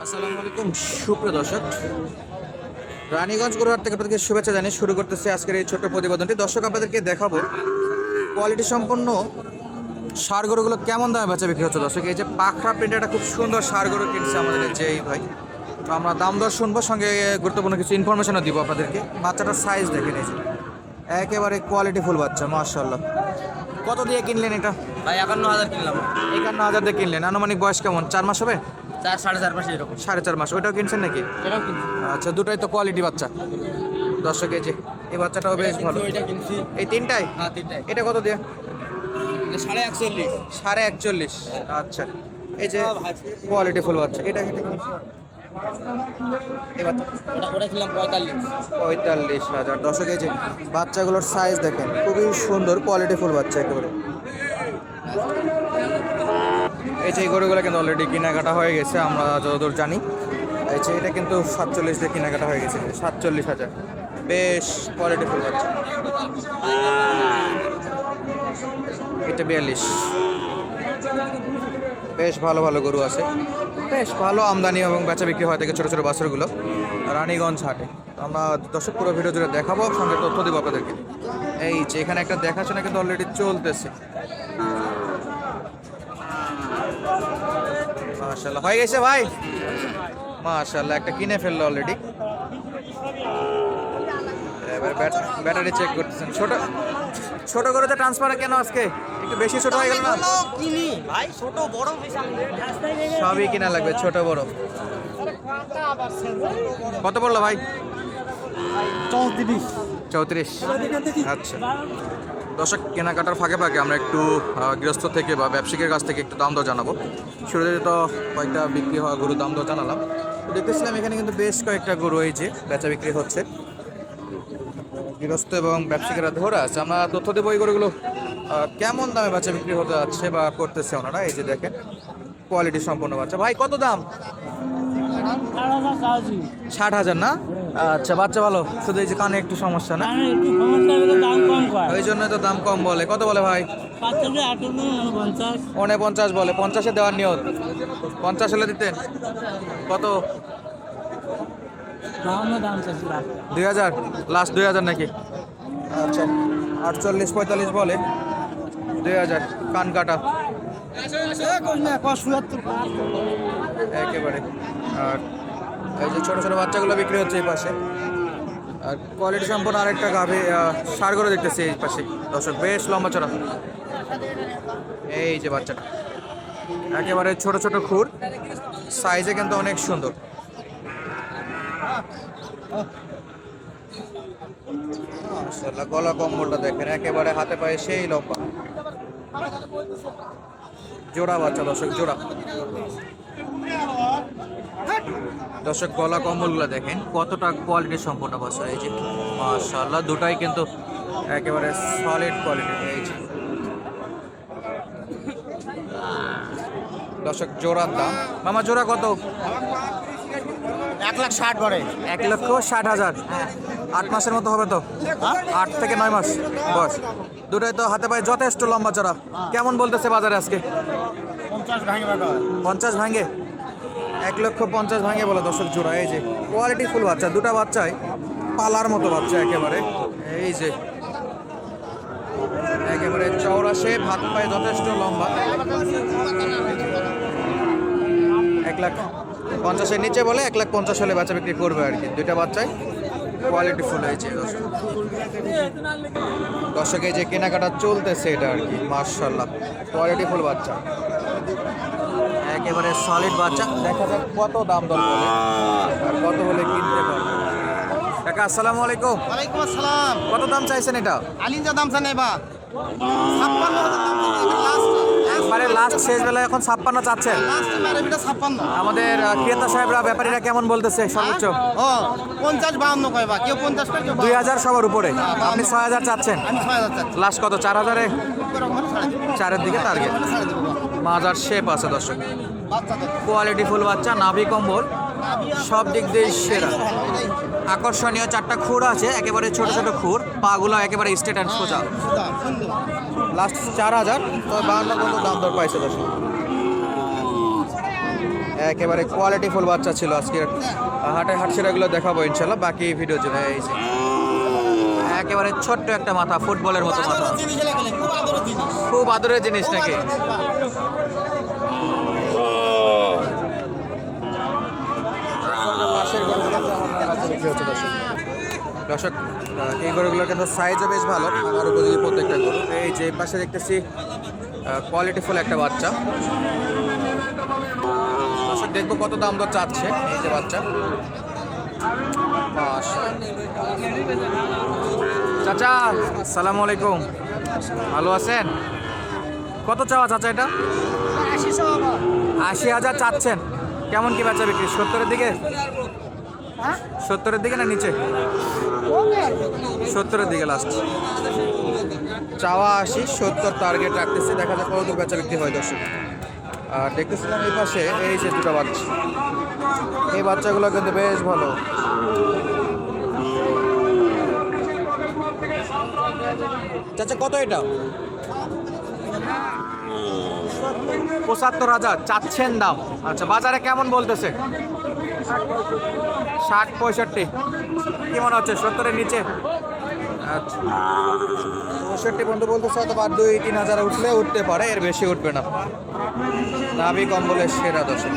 আসসালামু আলাইকুম সুপ্রিয় দর্শক, রানীগঞ্জ গরুহাট থেকে আপনাদেরকে শুভেচ্ছা জানিয়ে শুরু করতেছি আজকের এই ছোট্ট প্রতিবেদনটি। দর্শক, আপনাদেরকে দেখাবো কোয়ালিটি সম্পন্ন ষাঁড় গরুগুলো কেমন দামে বেচা বিক্রি হচ্ছে। দর্শক, এই যে পাখরা প্রিন্টের একটা খুব সুন্দর ষাঁড় গরু কিনছে আমাদের এই যে এই ভাই, তো আমরা দাম দর শুনবো, সঙ্গে গুরুত্বপূর্ণ কিছু ইনফরমেশনও দিব আপনাদেরকে। বাচ্চাটার সাইজ দেখে নিয়েছি, একেবারে কোয়ালিটি ফুল বাচ্চা, মাশাআল্লাহ। কত দিয়ে কিনলেন এটা? ভাই 51,000 কিনলাম। 51,000 দিয়ে কিনলেন। আনুমানিক বয়স কেমন? 4 মাস হবে? 4 সাড়ে 4 মাসে এরকম। 4.5 মাস। ওইটাও কিনছেন নাকি? এটাও কিনছি। আচ্ছা, দুটাই তো কোয়ালিটি বাচ্চা। দর্শক, এই যে এই বাচ্চাটাও বেশ ভালো। এটা কিনছি। এই তিনটাই? হ্যাঁ, তিনটাই। এটা কত দিয়ে? 41.5। 41.5। আচ্ছা, এই যে কোয়ালিটি ফুল বাচ্চা, এটা এই বাচ্চা ওটা কিনলাম 45। 45,000। দর্শক, এই যে বাচ্চাগুলোর সাইজ দেখেন, খুবই সুন্দর কোয়ালিটি ফুল বাচ্চা একেবারে। এই যে এই গরুগুলো কিন্তু অলরেডি কেনাকাটা হয়ে গেছে আমরা যতদূর জানি। এই যে এটা কিন্তু 47 দিয়ে কেনাকাটা হয়ে গেছে, 47,000। বেশ কোয়ালিটি ফুল বাচ্চা। এটা 42। বেশ ভালো ভালো গরু আছে, বেশ ভালো আমদানি এবং বেচা বিক্রি হয় থেকে ছোটো ছোটো বাছুরগুলো রানীগঞ্জ হাটে। তো আমরা দর্শক পুরো ভিডিও জুড়ে দেখাবো, সঙ্গে তথ্য দেবো আপনাদেরকে। এই যে এখানে একটা দেখাশোনা কিন্তু অলরেডি চলতেছে। মাশাআল্লাহ, হয়ে গেছে ভাই, মাশাআল্লাহ, একটা কিনে ফেললো অলরেডি। এবার ব্যাটারি চেক করতেছেন। ছোট গরুতে ট্রান্সফার কেন আজকে একটু বেশি ছোট হয়ে গেল না? কিনি ভাই, ছোট বড় বেশি সবই কিনা লাগবে, ছোট বড়। কত পড়লো ভাই? 34। আচ্ছা দর্শক, কেনাকাটার ফাঁকে ফাঁকে আমরা একটু গৃহস্থ থেকে বা ব্যবসায়িকের কাছ থেকে একটু দাম দর জানাবো। শুরুতে তো কয়েকটা বিক্রি হওয়া গরুর দাম দর জানালাম। দেখতেছিলাম এখানে কিন্তু বেশ কয়েকটা গরু এই যে বেচা বিক্রি হচ্ছে, গৃহস্থ এবং ব্যবসায়িকরা ধরে আছে। আমরা তথ্য দেবো এই গরুগুলো কেমন দামে বেচা বিক্রি হতে যাচ্ছে বা করতেছে ওনারা। এই যে দেখেন কোয়ালিটি সম্পন্ন বাচ্চা। ভাই কত দাম? 60,000 না? আচ্ছা, বাচ্চা ভালো, শুধু এই যে কানে একটু সমস্যা না, ওই জন্য তো দাম কম বলে। কত বলে ভাই? 49 বলে। 50-এ দেওয়ার নিয়ত? 50 হলে দিতেন? কত? 2,000 লাস্ট? 2,000 নাকি? আচ্ছা, 48-45 বলে, 2,000 কান কাটা একেবারে। আর এই যে ছোটো ছোটো বাচ্চাগুলো বিক্রি হচ্ছে এই পাশে। আর কোয়ালিটি সম্পন্ন আরেকটা গাভী ষাঁড় গরু দেখতেছি এই পাশে। দর্শক, বেশ লম্বা চড়া। এই যে বাচ্চাটা একেবারে ছোট ছোট খুর, সাইজে কিন্তু অনেক সুন্দর। মাশাআল্লাহ, গলা কম্বলটা দেখেন, একেবারে হাতে পায়ে সেই লম্বা। জোড়া বাচ্চা দর্শক, জোড়া। দর্শক, গলা কম্বলগুলো দেখেন কতটা কোয়ালিটি সম্পন্ন বাচ্চা। এই যে মাশাআল্লাহ, দুটাই কিন্তু একেবারে সলিড কোয়ালিটি। এই যে দর্শক, জোড়ার দাম মামা, জোড়া কত? 1,60,000 করে। 1,60,000। 8 মাসের মতো হবে তো? 8 থেকে 9 মাস বয়স। দুটাই তো হাতে পায়ে যথেষ্ট লম্বা চড়া। কেমন বলতেছে বাজারে আজকে? 50 ভাঙে? 1,50,000 ভাঙে বলে দর্শক জোড়া। এই যে কোয়ালিটি ফুল বাচ্চা, দুটা বাচ্চাই পালার মতো বাচ্চা একেবারে। এই যে একেবারে চওড়া শেপ, হাত পায়ে যথেষ্ট লম্বা। 1,50,000-এর নিচে বলে, 1,50,000 হলে বাচ্চা বিক্রি করবে আর কি। দুইটা বাচ্চাই কোয়ালিটি ফুল হয়েছে দর্শক। এই যে কেনাকাটা চলতেছে এটা আর কি, মাশাআল্লাহ, কোয়ালিটি ফুল বাচ্চা, একেবারে সলিড বাচ্চা। দেখা যাক কত দাম দর বলে আর কত হলে কিনতে পারবে। কাকা আসসালামু আলাইকুম। ওয়ালাইকুম আসসালাম। কত দাম চাইছেন এটা? আলিনজা দাম জানে বা 56,000 দাম লাস্ট। একবারে লাস্ট শেষ বেলায় এখন 56 চাচ্ছেন? লাস্ট মানে এটা 56। আমাদের ক্রেতা সাহেবরা, ব্যাপারীরা কেমন বলতেছে সর্বোচ্চ? ও 50-52 কয় বা কেউ 50 কয়, কেউ 2,000 সবার উপরে। আপনি 6,000 চাচ্ছেন? আমি 6,000 চাচ্ছি। লাস্ট কত? 4,000-এ? ছাড়ে দিব। 4-এর দিকে টার্গেট। ছাড়ে দিব। মাজার শেপ আছে দর্শক, বাচ্চা তো কোয়ালিটি ফুল বাচ্চা, নাভি কম্বল সব দিক দিয়ে সেরা। আকর্ষণীয় 4টা খুর আছে, একেবারে ছোট ছোট খুর, পাগুলো একেবারে স্ট্রেট অ্যান্ড সোজা। লাস্ট 4,000, তো 52 পর্যন্ত দাম দর পাইছে দর্শক। একেবারে কোয়ালিটি ফুল বাচ্চা ছিল আজকে হাটে হাটসেরাগুলো দেখাবো ইনশাল্লাহ বাকি ভিডিও জুড়ে। এই যে একেবারে ছোট্ট একটা মাথা, ফুটবলের মতো মাথা, খুব আদরের জিনিস নাকি? দর্শক এই গরুগুলোর কিন্তু সাইজও বেশ ভালো, আমার উপযোগী প্রত্যেকটা গরু। এই যে পাশে দেখতেছি কোয়ালিটিফুল একটা বাচ্চা। দর্শক দেখবো কত দাম দর চাচ্ছে এই যে বাচ্চা। চাচা আসসালামু আলাইকুম, ভালো আছেন? কত চাওয়া চাচা এটা? 80,000 চাচ্ছেন। কেমন কি বেচা বিক্রি? 70-এর দিকে? 70-এর দিকে না নিচে? 70-এর দিকে লাস্ট চাওয়া। 80, 70 টার্গেট রাখতেছে, দেখা যাক কত বেচা বিক্রি হয় দর্শক। আর দেখতেছিলাম এই পাশে এই যে দুটো বাচ্চা, এই বাচ্চাগুলো কিন্তু বেশ ভালো। চাচা কত এটা? 75,000 চাচ্ছেন দাম। আচ্ছা, বাজারে কেমন বলতেছে? 60-65 কি মনে হচ্ছে? 70-এর নিচে? আচ্ছা, 65 পর্যন্ত বলতেছে, হয়তো 2-3 হাজার উঠলে উঠতে পারে, এর বেশি উঠবে না। নাভি কম্বলের সেরা দর্শক।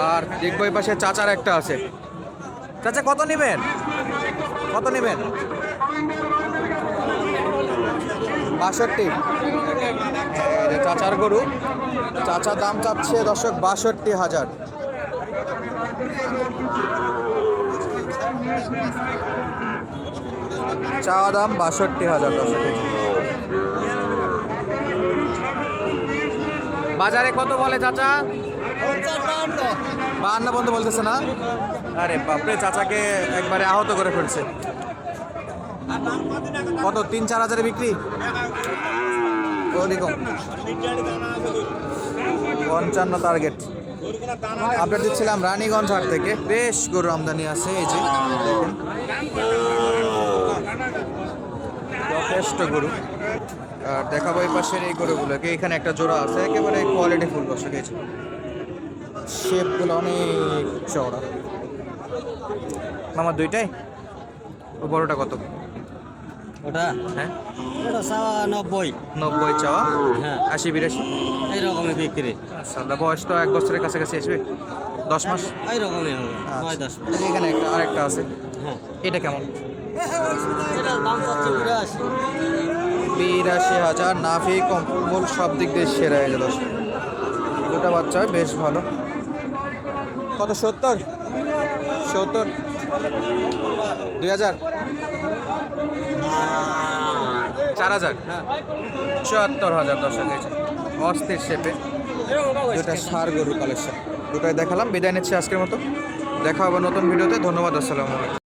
আর দেখবো এই পাশে চাচার একটা আছে। চাচা কত নেবেন? কত নেবেন? 62। চাচার গরু, চাচা দাম চাচ্ছে দর্শক 62,000। চাওয়া দাম 62,000 দর্শক। বাজারে কত বলে চাচা? 52 পর্যন্ত বলতেছে না? আরে বাপরে, চাচাকে একবারে আহত করে ফেলছে। কত? 3-4 হাজারে বিক্রি? ওরকম 55 টার্গেট। আপডেট দিচ্ছিলাম রানীগঞ্জ হাট থেকে। বেশ গরু আমদানি আছে, এই যে দেখেন যথেষ্ট গরু। আর দেখাবো এই পাশের এই গরুগুলোকে। এখানে একটা জোড়া আছে, একেবারে কোয়ালিটি ফুল বসে গেছে, শেপগুলো অনেক চওড়া। মামা দুইটাই? ও বড়টা কত? ওটা হ্যাঁ, ওটা 90 90 চাওয়া। হ্যাঁ, 80-82 এইরকমই বিক্রি। আচ্ছা, বয়স তো 1 বছরের কাছাকাছি আসবে, 10 মাস। এইরকমই হবে, 9-10। এখানে একটা আরেকটা আছে, হ্যাঁ, এটা কেমন? এটার দাম চাচ্ছে 82। 82,000। নাভি কম্বল সব দিক দিয়ে সেরা হয়ে গেল। দুটা বাচ্চা বেশ ভালো। কত? 70? 2,000? 4,000? 74,000 দর্শক। হয়েছে অস্থির শেপে দুটা ষাঁড় গরু কালেকশন। দুটাই দেখালাম, বিদায় নিচ্ছি আজকের মতো। দেখা হবে নতুন ভিডিওতে। ধন্যবাদ, আসসালামু আলাইকুম।